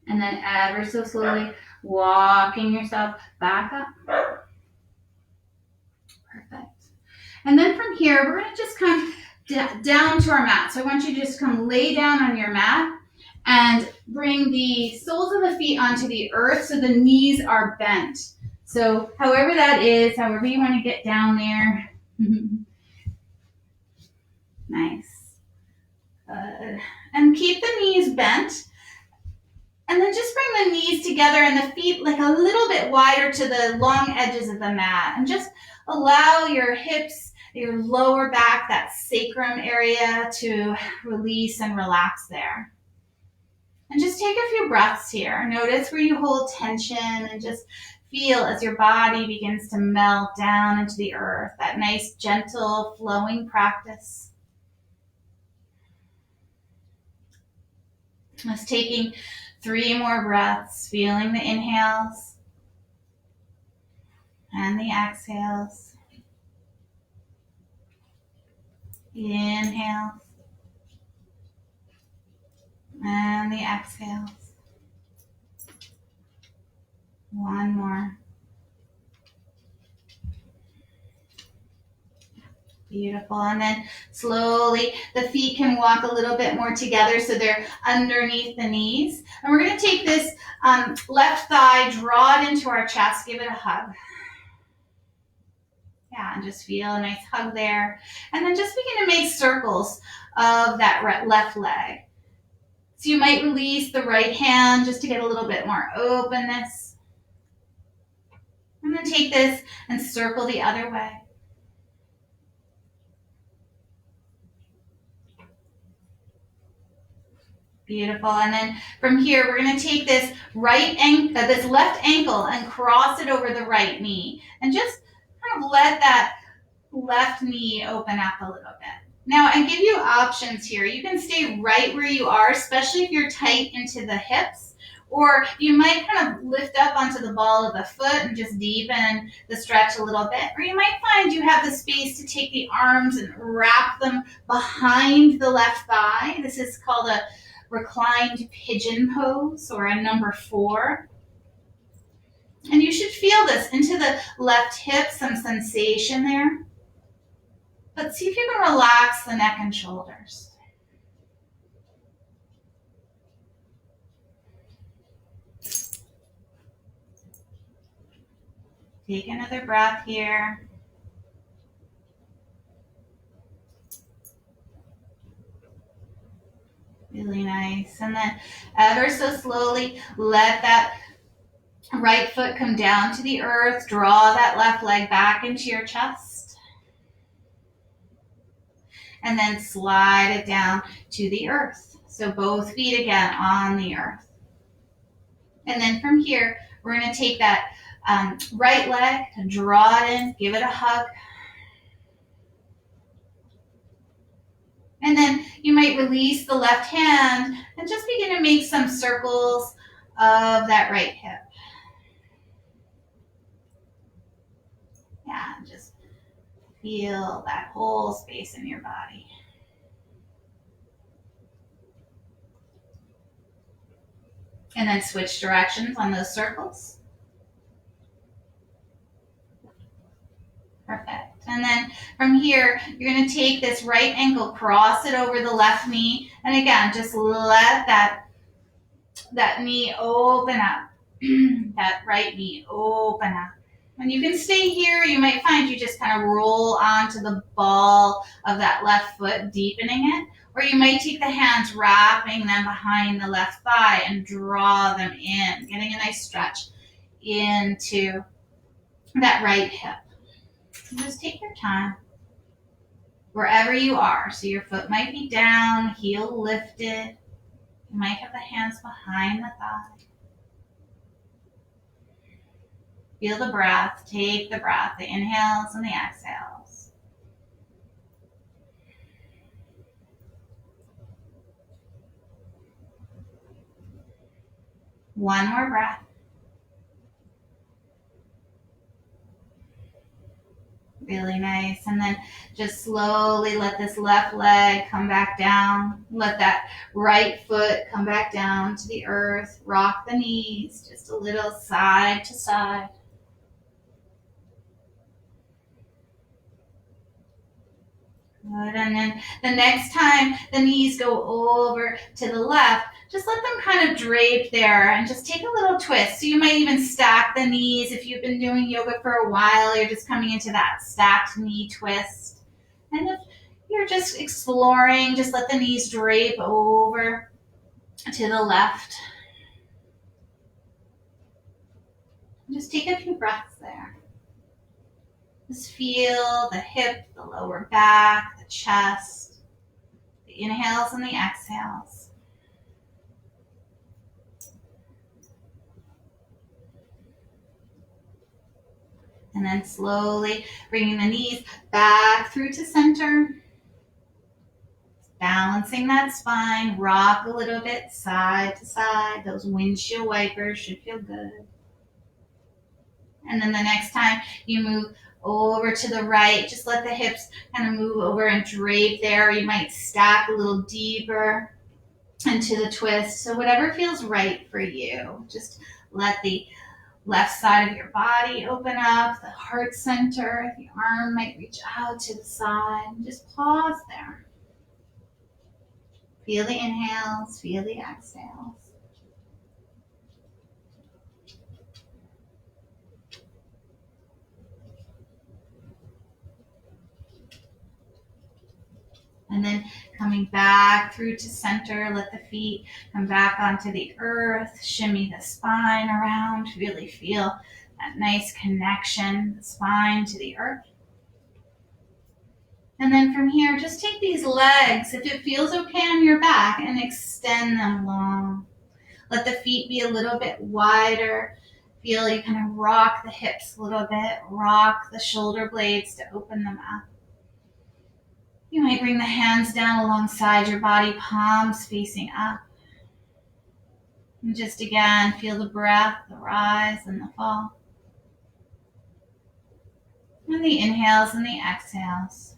S1: And then ever so slowly walking yourself back up. Perfect. And then from here, we're going to just come down to our mat. So I want you to just come lay down on your mat and bring the soles of the feet onto the earth so the knees are bent. So however that is, however you want to get down there. Nice. And keep the knees bent. And then just bring the knees together and the feet like a little bit wider to the long edges of the mat. And just allow your hips, your lower back, that sacrum area to release and relax there. And just take a few breaths here. Notice where you hold tension and just feel as your body begins to melt down into the earth. That nice, gentle, flowing practice. Just taking 3 more breaths, feeling the inhales and the exhales. Inhales and the exhales. One more. Beautiful. And then slowly the feet can walk a little bit more together so they're underneath the knees. And we're going to take this left thigh, draw it into our chest, give it a hug. Yeah, and just feel a nice hug there. And then just begin to make circles of that left leg. So you might release the right hand just to get a little bit more openness. And then take this and circle the other way. Beautiful. And then from here, we're going to take this this left ankle and cross it over the right knee. And just kind of let that left knee open up a little bit. Now, I give you options here. You can stay right where you are, especially if you're tight into the hips. Or you might kind of lift up onto the ball of the foot and just deepen the stretch a little bit. Or you might find you have the space to take the arms and wrap them behind the left thigh. This is called a reclined pigeon pose, or a number 4. And you should feel this into the left hip, some sensation there. But see if you can relax the neck and shoulders. Take another breath here. Really nice. And then ever so slowly, let that right foot come down to the earth. Draw that left leg back into your chest. And then slide it down to the earth. So both feet again on the earth. And then from here, we're going to take that right leg and draw it in, give it a hug. And then you might release the left hand and just begin to make some circles of that right hip. Yeah, just feel that whole space in your body. And then switch directions on those circles. Perfect. And then from here, you're going to take this right ankle, cross it over the left knee. And again, just let that knee open up. That right knee open up. And you can stay here. You might find you just kind of roll onto the ball of that left foot, deepening it. Or you might take the hands, wrapping them behind the left thigh and draw them in, getting a nice stretch into that right hip. Just take your time wherever you are. So your foot might be down, heel lifted. You might have the hands behind the thigh. Feel the breath. Take the breath, the inhales and the exhales. One more breath. Really nice. And then just slowly let this left leg come back down. Let that right foot come back down to the earth. Rock the knees just a little side to side. Good. And then the next time the knees go over to the left, just let them kind of drape there and just take a little twist. So you might even stack the knees. If you've been doing yoga for a while, you're just coming into that stacked knee twist. And if you're just exploring, just let the knees drape over to the left. Just take a few breaths there. Just feel the hip, the lower back, the chest, the inhales and the exhales. And then slowly bringing the knees back through to center. Balancing that spine, rock a little bit side to side. Those windshield wipers should feel good. And then the next time you move over to the right, just let the hips kind of move over and drape there. You might stack a little deeper into the twist. So whatever feels right for you. Just let the left side of your body open up, the heart center. The arm might reach out to the side. Just pause there. Feel the inhales, feel the exhales. And then coming back through to center, let the feet come back onto the earth, shimmy the spine around, really feel that nice connection, the spine to the earth. And then from here, just take these legs, if it feels okay on your back, and extend them long. Let the feet be a little bit wider. Feel you kind of rock the hips a little bit, rock the shoulder blades to open them up. You might bring the hands down alongside your body, palms facing up. And just again, feel the breath, the rise and the fall. And the inhales and the exhales.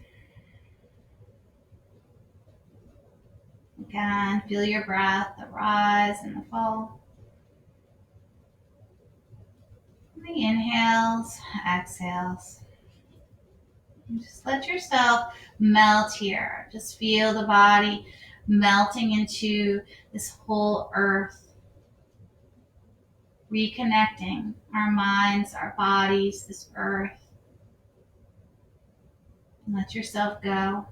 S1: Again, feel your breath, the rise and the fall. And the inhales, exhales. And just let yourself melt here. Just feel the body melting into this whole earth. Reconnecting our minds, our bodies, this earth. And let yourself go.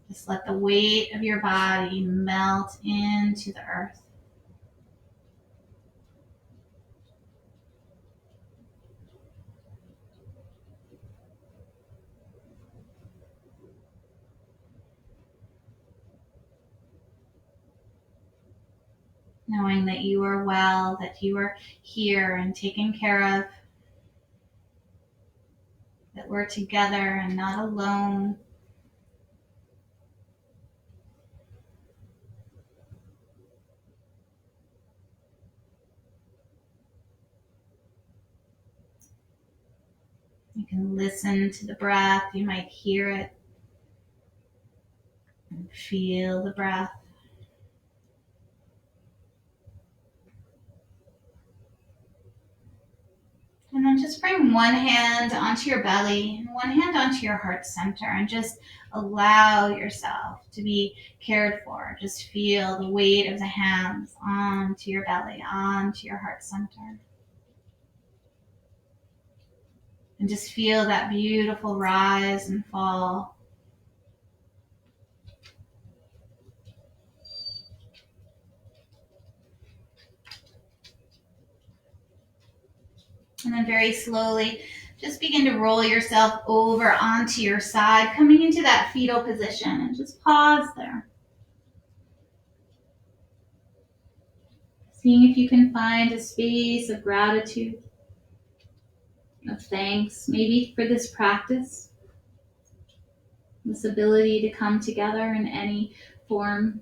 S1: Just let the weight of your body melt into the earth. Knowing that you are well, that you are here and taken care of, that we're together and not alone. You can listen to the breath, you might hear it and feel the breath. And then just bring one hand onto your belly and one hand onto your heart center and just allow yourself to be cared for. Just feel the weight of the hands onto your belly, onto your heart center. And just feel that beautiful rise and fall. And then very slowly, just begin to roll yourself over onto your side, coming into that fetal position, and just pause there. Seeing if you can find a space of gratitude, of thanks, maybe for this practice, this ability to come together in any form.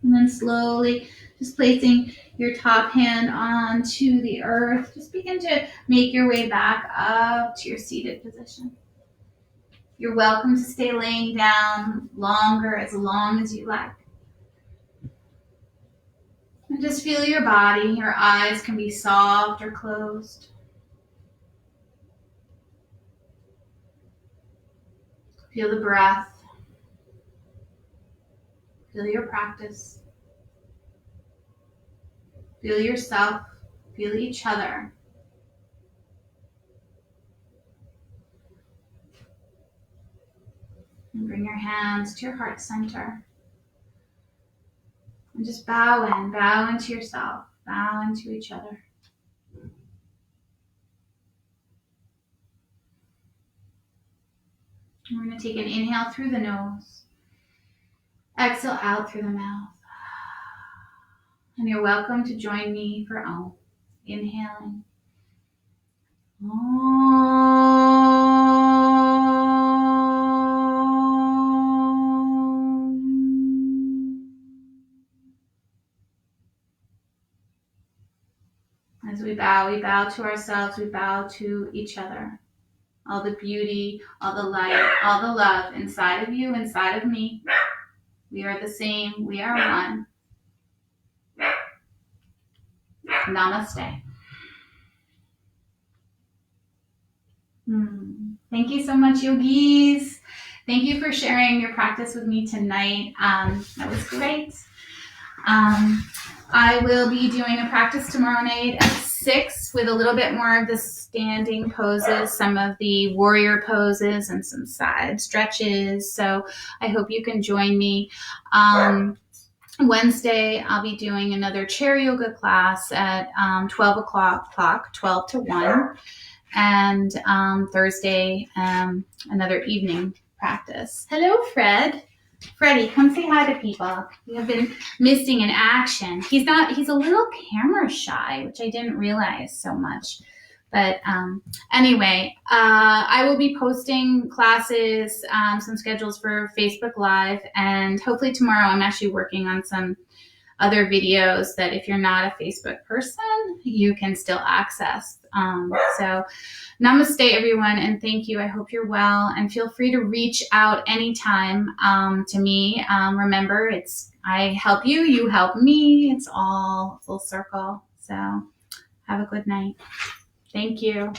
S1: And then slowly, just placing your top hand onto the earth, just begin to make your way back up to your seated position. You're welcome to stay laying down longer, as long as you like. And just feel your body. Your eyes can be soft or closed. Feel the breath. Feel your practice. Feel yourself. Feel each other. And bring your hands to your heart center. And just bow into yourself, bow into each other. And we're going to take an inhale through the nose. Exhale out through the mouth. And you're welcome to join me for Om. Inhaling. As we bow to ourselves, we bow to each other. All the beauty, all the light, all the love inside of you, inside of me. We are the same. We are one. Namaste. Thank you so much, yogis. Thank you for sharing your practice with me tonight. That was great. I will be doing a practice tomorrow night at 6 with a little bit more of the standing poses, some of the warrior poses, and some side stretches. So I hope you can join me. Wednesday, I'll be doing another chair yoga class at 12 o'clock, 12 to 1. And Thursday, another evening practice. Hello, Fred. Freddie, come say hi to people. We have been missing in action. He's a little camera shy, which I didn't realize so much. But anyway, I will be posting classes, some schedules for Facebook Live, and hopefully tomorrow I'm actually working on some other videos that if you're not a Facebook person, you can still access. So namaste, everyone, and thank you. I hope you're well, and feel free to reach out anytime to me. Remember, I help you, you help me. It's all full circle. So have a good night. Thank you.